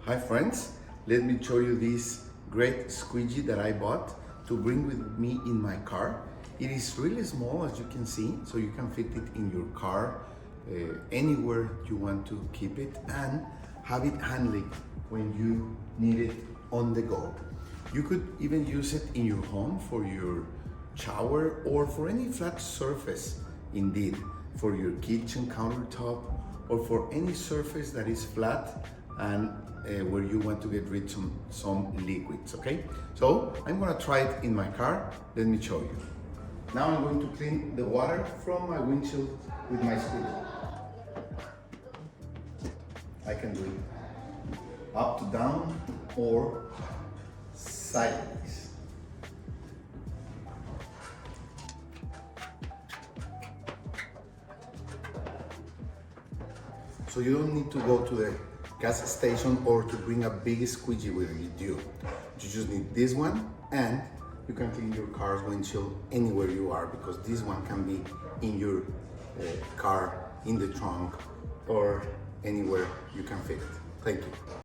Hi friends, let me show you this great squeegee that I bought to bring with me in my car. It is really small, as you can see, so you can fit it in your car anywhere you want to keep it and have it handy when you need it on the go. You could even use it in your home for your shower or for any flat surface, indeed, for your kitchen countertop or for any surface that is flat and where you want to get rid of some liquids, okay? So I'm gonna try it in my car. Let me show you. Now I'm going to clean the water from my windshield with my squeegee. I can do it up to down or sideways. So you don't need to go to the gas station or to bring a big squeegee with you. You just need this one, and you can clean your car's windshield anywhere you are, because this one can be in your car, in the trunk, or anywhere you can fit it. Thank you.